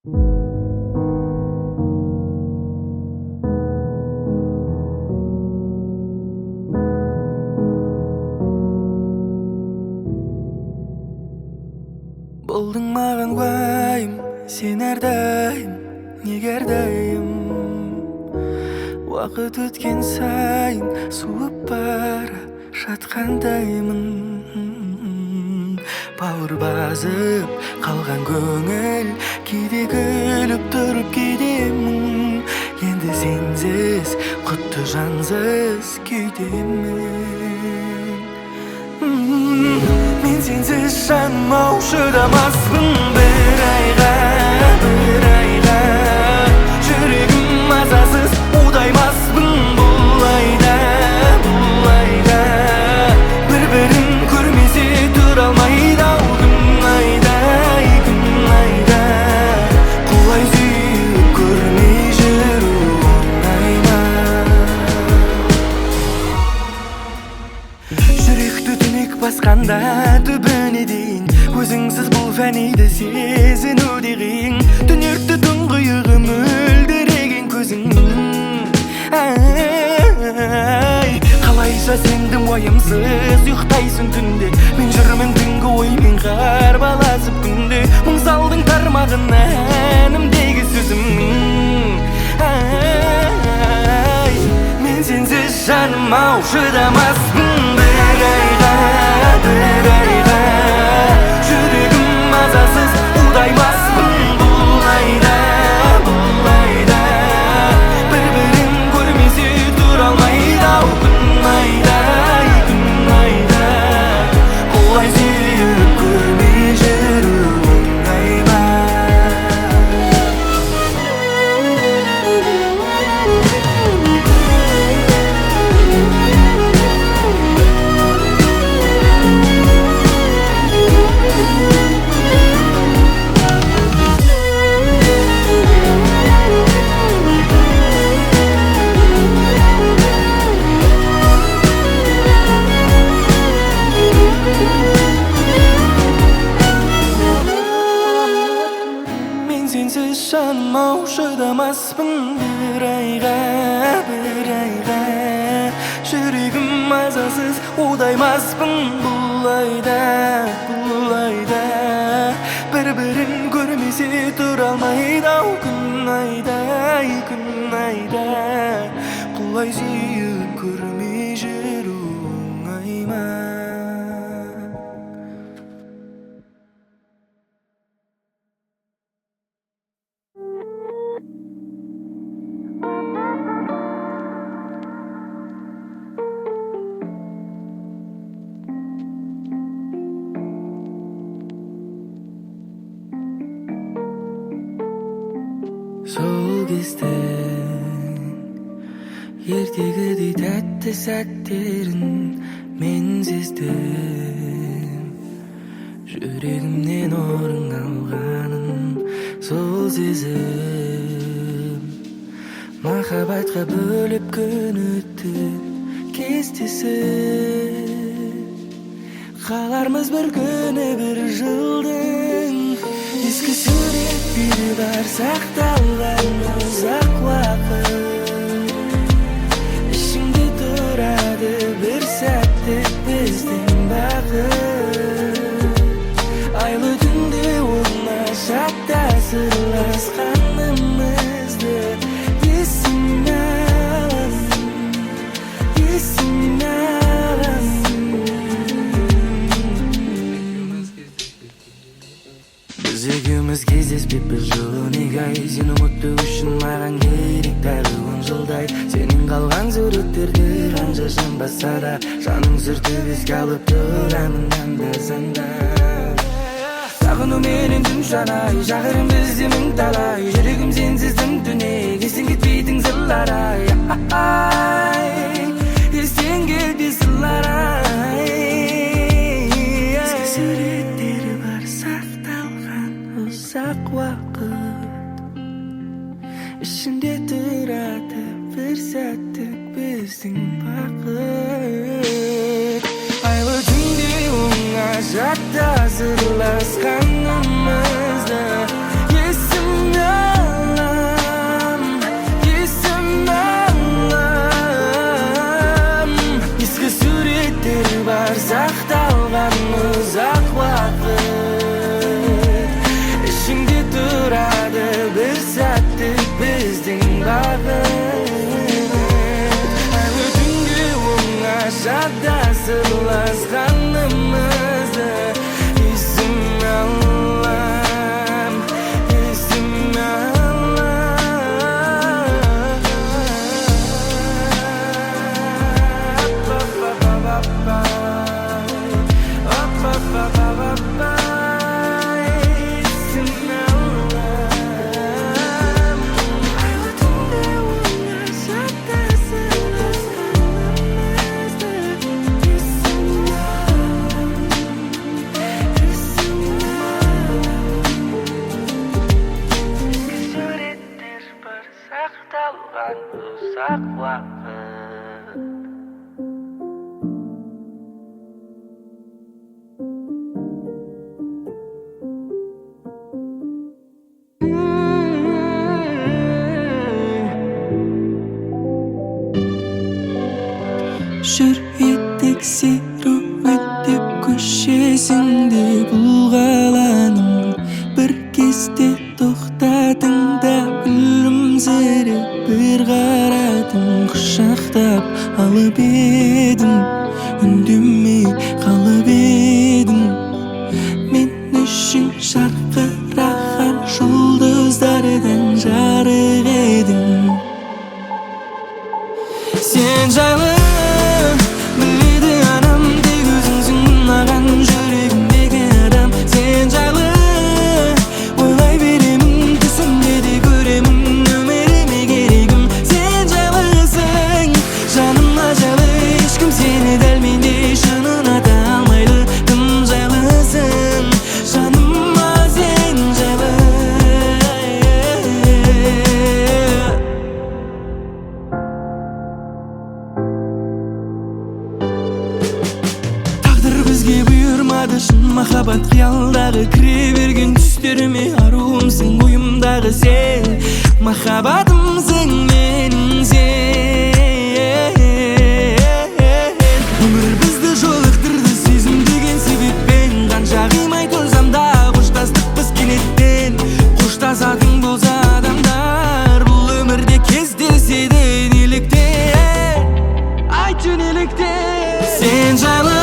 Болдың маған уайым, сен әрдайым, неге әрдайым. Уақыт өткен сайын суып бара жатқандаймын. Бауыр басып қалған көңіл, кейде күліп тұрып кейдемін. Енді сенсіз құтты жансыз күйдемін. Мен сенсіз жаным ау шыдамаспын бір айға. Жүрегім мазасыз удаймаспын бұл айда. Бір-бірін көрмесе тұра алмайды ау күн айда. Құлай сүйіп көрмей жүру оңай ма? Жүректі түнек басқанда түбіне дейін, өзіңсіз бұл фәниді сезіну де қиын. Түнерді тұңғиығы мөлдіреген көзіңнің. Қалайша сендің уайымсыз ұйықтайсың түнде. Мен жүрмін түнгі оймен қарбаласып күнде. Мұң салдың тармағына әнімдегі сөзімнің. Мен сенсіз жаным ау шыдамаспын бір айға. Жүрегім мазасыз удаймаспын бұл айда. Бір-бірін көрмесе тұра алмайды ау күн айда. Құлай сүйіп көрмей жүру оңай ма? Сенсіз жаным ау шыдамаспын бір айға. Жүрегім мазасыз удаймаспын бұл айда. Бір-бірін көрмесе тұра алмайды ау күн айда. Құлай сүйіп көрмей жүру оңай ма? Сол кезден ертегідей тәтті сәттерін мен сездім. Жүрегімнен орын алғанын сол сезім. Махаббатқа бөліп күн өтті кестесіп. Қалармыз бір күні бір жылдың. Ескі суреттер бар сақталған ұзақ уақыт. Ішіңде тұрады бір сәттік біздің бақыт. Айлы түнде оңашақта сырласқанымызды есіме аламын. Біз екеуміз кездеспеп бір жыл неге ай. Сен ұмыту үшін маған керек тағы 10 жылдай. Сенің қалған суреттерді қанша жанбаса да, жаның сүртіп еске алып тұрамын анда-санда. Сағынуменен түн жанай, шақырым бізде мың талай. Жүрегім сенсіздің түнек, естен кетпейтін сырлар ай. Естен кетпей сырлар ай. Ұзақ уақыт ішінде тұрады бір сәттік біздің бақыт. Айлы түнде оңашақта сырласқанымызды есіме сенің бағым. Айлы түнге оңашада сырласқанымызды есіме алам, есіме saqtalgan uzaq vaqt. Жүреттік серуеттеп көшесіңде бұлғаланым, бір кезде тоқтадың да күлімсіреп бір қарадың, құшақтап алып едім, үндемей қалып едім. Мен үшін жарқыраған жұлдыздардан жарық едің. Сен жайлы біледі анам, тек өзіңсің маған жүрегімдегі адам. Сен жайлы ойлай беремін, түсімде де көремін, өміріме керегім. Сен жайлысың, жаныма жайлы, ешкім сені дәл мендей шын ұната алмайды. Тым жайлысың, жаныма сен жайлы. Бізге бұйырмады шын махаббат, қиялдағы кіре берген түстеріме аруымсың, ойымдағы сен, махаббатымсың менің сен. Өмір бізді жолықтырды сезім деген себеппен, қанша қимай тұрсам да қоштастық біз кенеттен. Қоштасатын болса адамдар бұл өмірде кездеседі неліктен, айтшы неліктен. Сен жайлы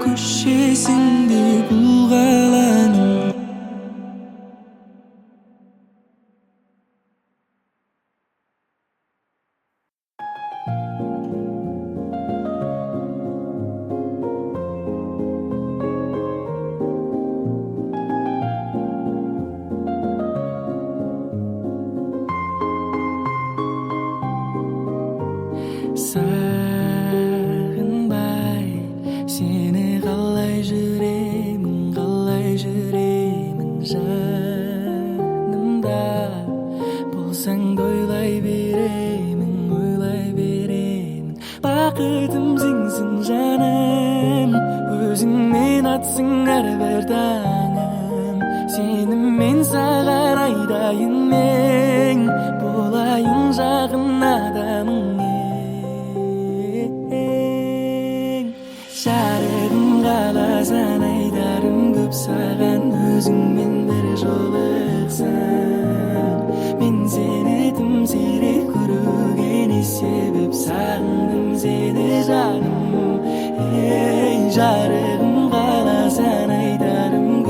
көшесіңде бұлғаланым. Сағынбай сені қалай жүремін, қалай жүремін жанымда. Болсаң да ойлай беремін, ойлай беремін. Бақытым сенсің жаным, өзіңмен атсың әрбір таңым. Сеніммен саған айдайын мен, болайын жақын адамың. Жарығым қаласаң айтарым көп саған, өзіңмен бір жолықсам. Мен сені тым сирек көруге не себеп, сағындым сені жаным. Жарығым қаласаң айтарым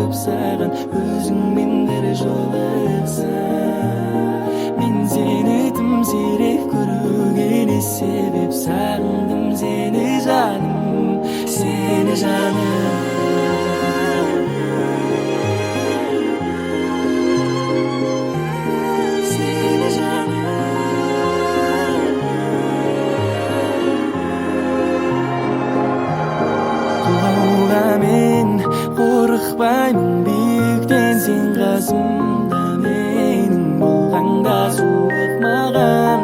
суық маған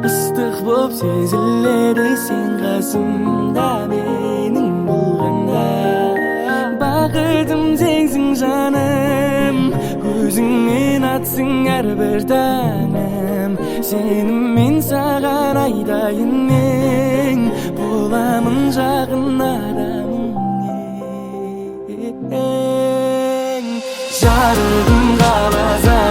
ыстық боп сезіледі сен қасымда менің болғанда бақытым сенсің жаным өзіңмен атсың әрбір таңым сеніммен саған айтайын мен боламын жақын адамың жарығым қаласа